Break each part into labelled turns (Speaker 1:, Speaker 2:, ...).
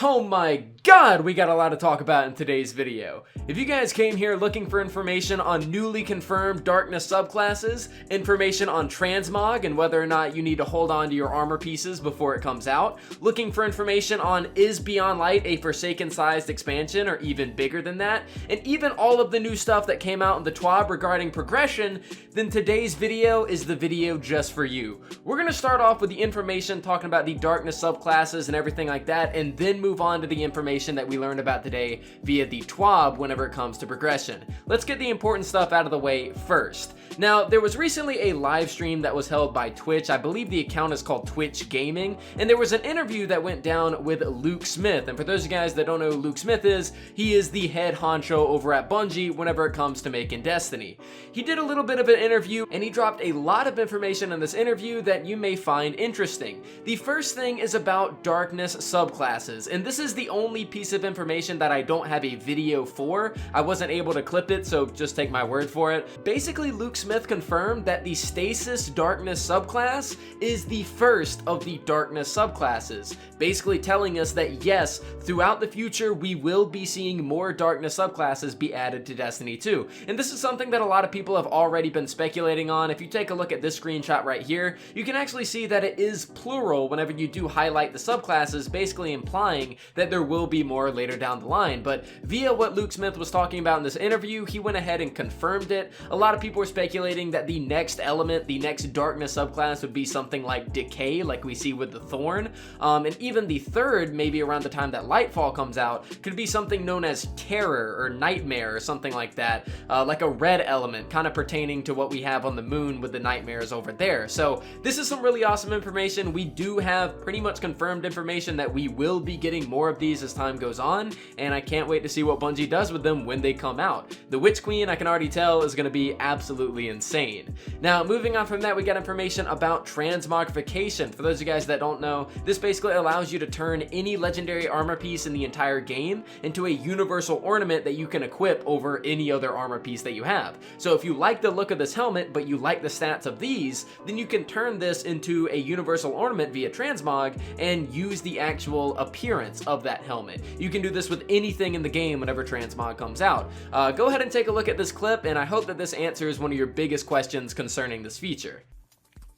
Speaker 1: Oh my god, we got a lot to talk about in today's video. If you guys came here looking for information on newly confirmed darkness subclasses, information on Transmog and whether or not you need to hold on to your armor pieces before it comes out, looking for information on is Beyond Light a Forsaken sized expansion or even bigger than that, and even all of the new stuff that came out in the TWAB regarding progression, then today's video is the video just for you. We're going to start off with the information talking about the darkness subclasses and everything like that, and then move on to the information that we learned about today via the TWAB whenever it comes to progression. Let's get the important stuff out of the way first. Now, there was recently a live stream that was held by Twitch. I believe the account is called Twitch Gaming, and there was an interview that went down with Luke Smith. And for those of you guys that don't know who Luke Smith is, he is the head honcho over at Bungie whenever it comes to making Destiny. He did a little bit of an interview, and he dropped a lot of information in this interview that you may find interesting. The first thing is about darkness subclasses, and this is the only piece of information that I don't have a video for. I wasn't able to clip it, so just take my word for it. Basically, Luke Smith confirmed that the Stasis Darkness subclass is the first of the Darkness subclasses, basically telling us that yes, throughout the future we will be seeing more Darkness subclasses be added to Destiny 2. And this is something that a lot of people have already been speculating on. If you take a look at this screenshot right here, you can actually see that it is plural whenever you do highlight the subclasses, basically implying that there will be more later down the line. But via what Luke Smith was talking about in this interview, he went ahead and confirmed it. A lot of people were speculating that the next element, the next darkness subclass would be something like Decay, like we see with the Thorn. And even the third, maybe around the time that Lightfall comes out, could be something known as Terror or Nightmare or something like that, like a red element, kind of pertaining to what we have on the moon with the nightmares over there. So this is some really awesome information. We do have pretty much confirmed information that we will be getting more of these as time goes on, and I can't wait to see what Bungie does with them when they come out. The Witch Queen, I can already tell, is going to be absolutely insane. Now, moving on from that, we got information about Transmogrification. For those of you guys that don't know, this basically allows you to turn any legendary armor piece in the entire game into a universal ornament that you can equip over any other armor piece that you have. So if you like the look of this helmet, but you like the stats of these, then you can turn this into a universal ornament via Transmog and use the actual appearance of that helmet. You can do this with anything in the game whenever Transmog comes out. Go ahead and take a look at this clip, and I hope that this answers one of your biggest questions concerning this feature.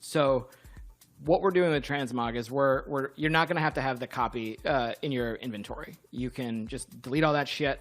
Speaker 2: So what we're doing with Transmog is you're not going to have the copy in your inventory. You can just delete all that shit.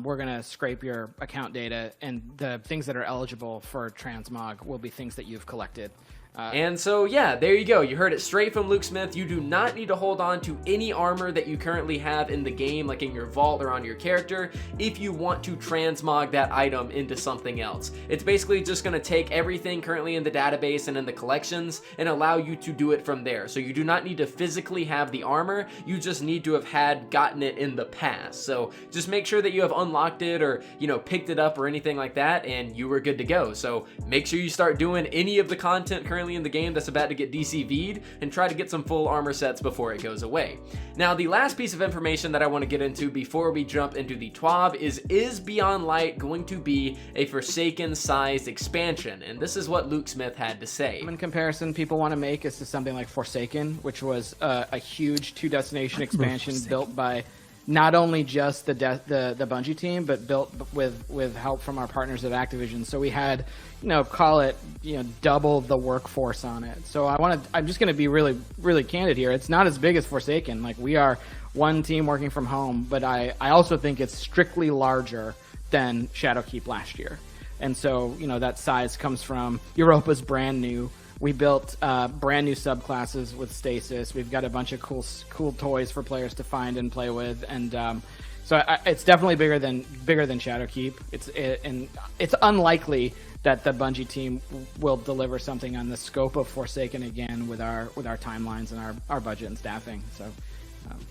Speaker 2: We're going to scrape your account data, and the things that are eligible for Transmog will be things that you've collected.
Speaker 1: And so, yeah, there you go. You heard it straight from Luke Smith. You do not need to hold on to any armor that you currently have in the game, like in your vault or on your character, if you want to transmog that item into something else. It's basically just going to take everything currently in the database and in the collections and allow you to do it from there. So you do not need to physically have the armor. You just need to have gotten it in the past. So just make sure that you have unlocked it or, picked it up or anything like that, and you were good to go. So make sure you start doing any of the content currently in the game that's about to get DCV'd and try to get some full armor sets before it goes away. Now, the last piece of information that I want to get into before we jump into the TWAB is Beyond Light going to be a Forsaken sized expansion? And this is what Luke Smith had to say.
Speaker 2: In comparison, people want to make is to something like Forsaken, which was a huge 2 destination expansion built by not only just the Bungie team, but built with help from our partners at Activision. So we had, call it, double the workforce on it. So I'm just going to be really, really candid here. It's not as big as Forsaken. Like, we are one team working from home, but I also think it's strictly larger than Shadowkeep last year. And so, that size comes from Europa's brand new. We built brand new subclasses with Stasis. We've got a bunch of cool toys for players to find and play with, and so it's definitely bigger than Shadowkeep. It's unlikely that the Bungie team will deliver something on the scope of Forsaken again with our timelines and our budget and staffing. So.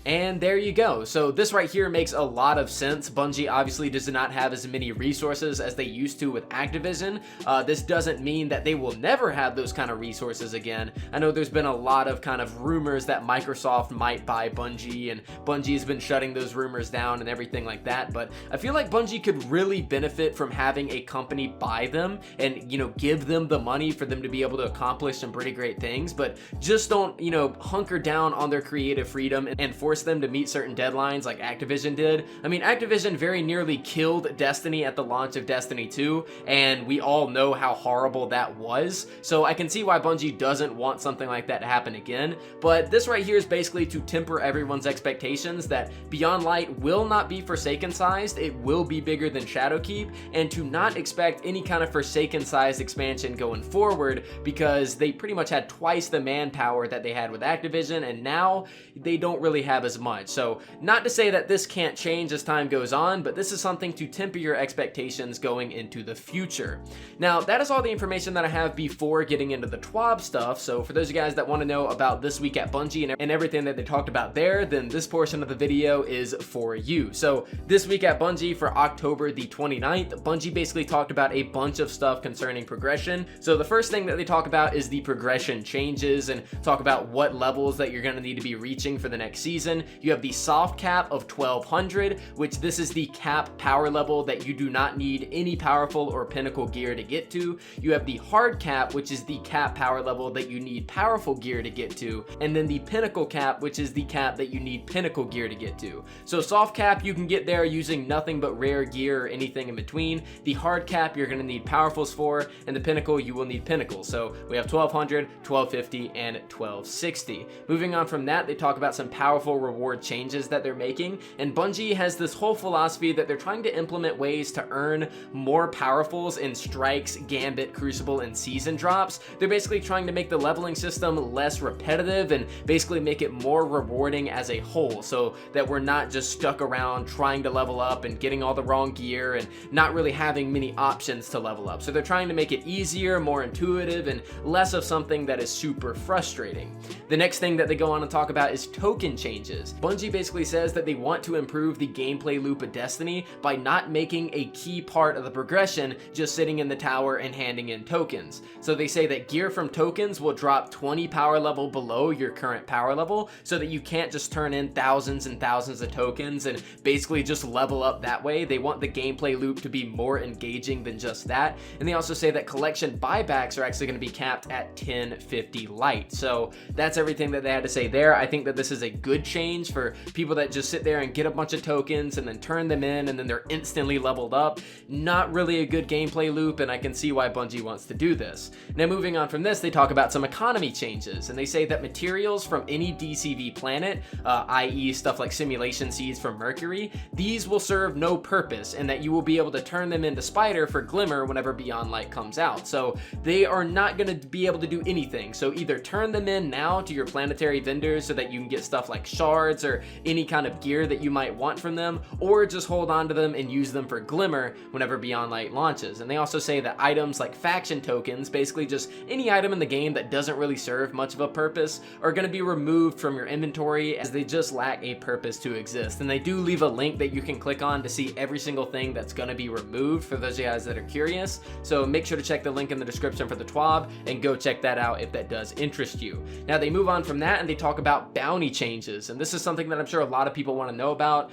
Speaker 1: And there you go. So this right here makes a lot of sense. Bungie obviously does not have as many resources as they used to with Activision. This doesn't mean that they will never have those kind of resources again. I know there's been a lot of kind of rumors that Microsoft might buy Bungie, and Bungie's been shutting those rumors down and everything like that. But I feel like Bungie could really benefit from having a company buy them and, give them the money for them to be able to accomplish some pretty great things, but just don't, hunker down on their creative freedom and force them to meet certain deadlines like Activision did. I mean, Activision very nearly killed Destiny at the launch of Destiny 2, and we all know how horrible that was. So I can see why Bungie doesn't want something like that to happen again. But this right here is basically to temper everyone's expectations that Beyond Light will not be Forsaken sized, it will be bigger than Shadowkeep, and to not expect any kind of Forsaken sized expansion going forward, because they pretty much had twice the manpower that they had with Activision, and now they don't really have as much. So not to say that this can't change as time goes on, but this is something to temper your expectations going into the future. Now, that is all the information that I have before getting into the TWAB stuff. So for those of you guys that want to know about this week at Bungie and everything that they talked about there, then this portion of the video is for you. So this week at Bungie for October the 29th, Bungie basically talked about a bunch of stuff concerning progression. So the first thing that they talk about is the progression changes and talk about what levels that you're going to need to be reaching for the next season. You have the soft cap of 1200, which this is the cap power level that you do not need any powerful or pinnacle gear to get to. You have the hard cap, which is the cap power level that you need powerful gear to get to, and then the pinnacle cap, which is the cap that you need pinnacle gear to get to. So soft cap, you can get there using nothing but rare gear or anything in between. The hard cap, you're going to need powerfuls for, and the pinnacle, you will need pinnacles. So we have 1200, 1250, and 1260. Moving on from that, they talk about some powerful reward changes that they're making, and Bungie has this whole philosophy that they're trying to implement ways to earn more powerfuls in strikes, gambit, crucible, and season drops. They're basically trying to make the leveling system less repetitive and basically make it more rewarding as a whole, so that we're not just stuck around trying to level up and getting all the wrong gear and not really having many options to level up. So they're trying to make it easier, more intuitive, and less of something that is super frustrating. The next thing that they go on and talk about is token changes. Bungie basically says that they want to improve the gameplay loop of Destiny by not making a key part of the progression just sitting in the tower and handing in tokens. So they say that gear from tokens will drop 20 power level below your current power level, so that you can't just turn in thousands and thousands of tokens and basically just level up that way. They want the gameplay loop to be more engaging than just that. And they also say that collection buybacks are actually going to be capped at 1050 light. So that's everything that they had to say there. I think that this is a good change for people that just sit there and get a bunch of tokens and then turn them in and then they're instantly leveled up. Not really a good gameplay loop, and I can see why Bungie wants to do this. Now moving on from this, they talk about some economy changes, and they say that materials from any DCV planet, i.e. stuff like simulation seeds from Mercury, these will serve no purpose, and that you will be able to turn them into Spider for Glimmer whenever Beyond Light comes out. So they are not going to be able to do anything. So either turn them in now to your planetary vendors so that you can get stuff like shards or any kind of gear that you might want from them, or just hold on to them and use them for Glimmer whenever Beyond Light launches. And they also say that items like faction tokens, basically just any item in the game that doesn't really serve much of a purpose, are going to be removed from your inventory as they just lack a purpose to exist. And they do leave a link that you can click on to see every single thing that's going to be removed for those of you guys that are curious. So make sure to check the link in the description for the TWAB and go check that out if that does interest you. Now they move on from that and they talk about bounty changes, and this is something that I'm sure a lot of people want to know about.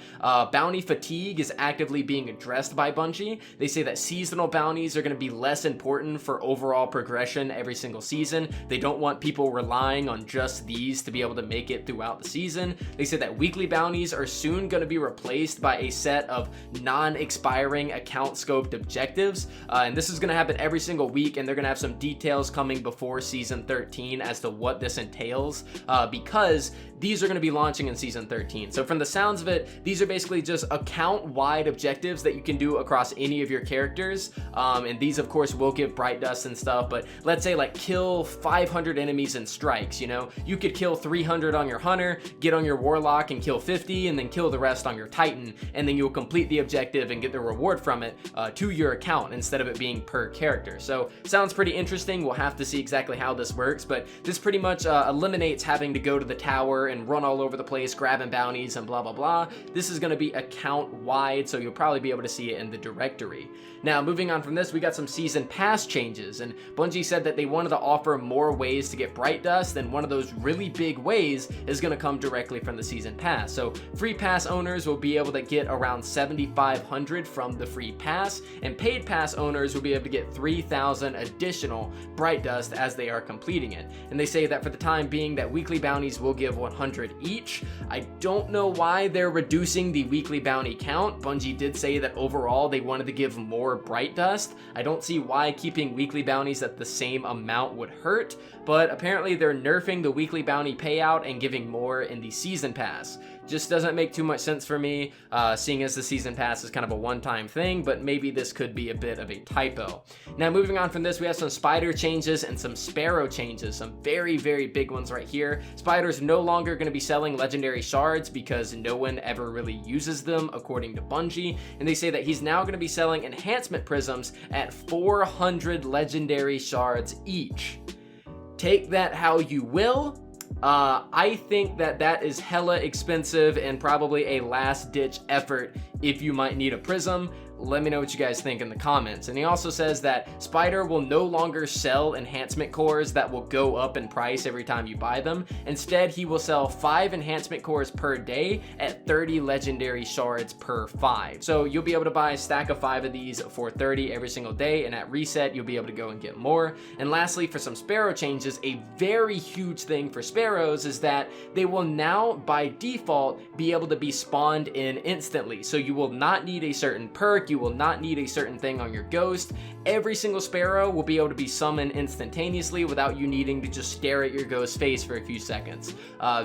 Speaker 1: Bounty fatigue is actively being addressed by Bungie. They say that seasonal bounties are going to be less important for overall progression every single season. They don't want people relying on just these to be able to make it throughout the season. They say that weekly bounties are soon going to be replaced by a set of non-expiring account scoped objectives, and this is going to happen every single week, and they're going to have some details coming before season 13 as to what this entails, because these are going to be launching in season 13. So from the sounds of it, these are basically just account-wide objectives that you can do across any of your characters, and these of course will give bright dust and stuff. But let's say like kill 500 enemies in strikes, you know, you could kill 300 on your hunter, get on your warlock and kill 50, and then kill the rest on your titan, and then you'll complete the objective and get the reward from it to your account instead of it being per character. So sounds pretty interesting. We'll have to see exactly how this works, but this pretty much eliminates having to go to the tower and run all over the place grabbing bounties and blah blah blah. This is going to be account wide, so you'll probably be able to see it in the directory. Now moving on from this, we got some season pass changes, and Bungie said that they wanted to offer more ways to get bright dust, and one of those really big ways is going to come directly from the season pass. So free pass owners will be able to get around 7,500 from the free pass, and paid pass owners will be able to get 3,000 additional bright dust as they are completing it. And they say that for the time being that weekly bounties will give 100 each. I don't know why they're reducing the weekly bounty count. Bungie did say that overall they wanted to give more Bright Dust. I don't see why keeping weekly bounties at the same amount would hurt, but apparently they're nerfing the weekly bounty payout and giving more in the season pass. Just doesn't make too much sense for me, seeing as the season pass is kind of a one-time thing, but maybe this could be a bit of a typo. Now, moving on from this, we have some spider changes and some sparrow changes, some very, very big ones right here. Spider's no longer going to be selling legendary shards because no one ever really uses them, according to Bungie, and they say that he's now going to be selling enhancement prisms at 400 legendary shards each. Take that how you will. I think that that is hella expensive and probably a last-ditch effort if you might need a prism. Let me know what you guys think in the comments. And he also says that Spider will no longer sell enhancement cores that will go up in price every time you buy them. Instead, he will sell 5 enhancement cores per day at 30 legendary shards per 5. So you'll be able to buy a stack of 5 of these for 30 every single day, and at reset, you'll be able to go and get more. And lastly, for some Sparrow changes, a very huge thing for Sparrows is that they will now, by default, be able to be spawned in instantly. So you will not need a certain perk, you will not need a certain thing on your ghost. Every single Sparrow will be able to be summoned instantaneously without you needing to just stare at your ghost's face for a few seconds.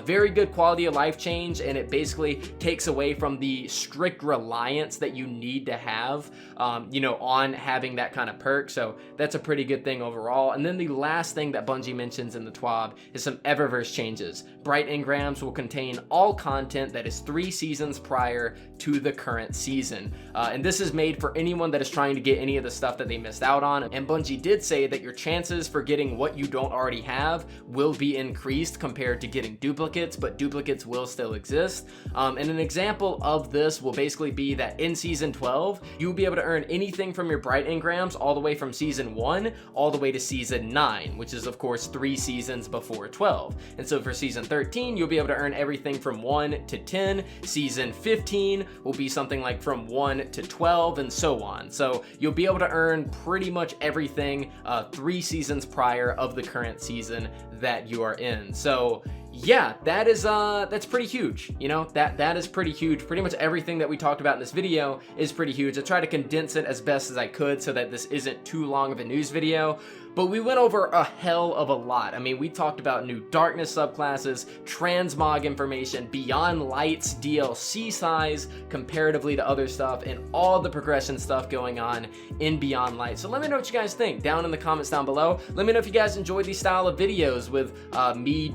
Speaker 1: Very good quality of life change, and it basically takes away from the strict reliance that you need to have, on having that kind of perk. So that's a pretty good thing overall. And then the last thing that Bungie mentions in the TWAB is some Eververse changes. Bright Engrams will contain all content that is 3 seasons prior to the current season. And this is made for anyone that is trying to get any of the stuff that they missed out on. And Bungie did say that your chances for getting what you don't already have will be increased compared to getting duplicates, but duplicates will still exist. And an example of this will basically be that in Season 12, you'll be able to earn anything from your Bright Engrams all the way from Season 1 all the way to Season 9, which is of course 3 seasons before 12. And so for Season 13, you'll be able to earn everything from 1 to 10. Season 15 will be something like from 1 to 12 and so on. So you'll be able to earn pretty much everything 3 seasons prior of the current season that you are in. So yeah, that is that's pretty huge. That is pretty huge. Pretty much everything that we talked about in this video is pretty huge. I tried to condense it as best as I could so that this isn't too long of a news video. But we went over a hell of a lot. I mean, we talked about new Darkness subclasses, Transmog information, Beyond Light's DLC size comparatively to other stuff, and all the progression stuff going on in Beyond Light. So let me know what you guys think down in the comments down below. Let me know if you guys enjoy these style of videos with me,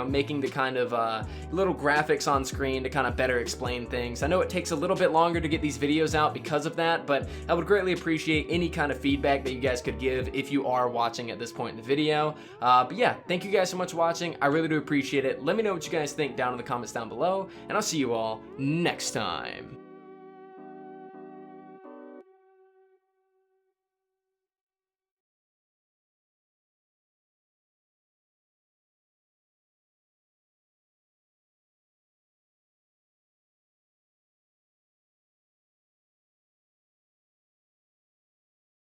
Speaker 1: making the kind of little graphics on screen to kind of better explain things. I know it takes a little bit longer to get these videos out because of that, but I would greatly appreciate any kind of feedback that you guys could give if you are watching at this point in the video. But yeah, thank you guys so much for watching. I really do appreciate it. Let me know what you guys think down in the comments down below, and I'll see you all next time.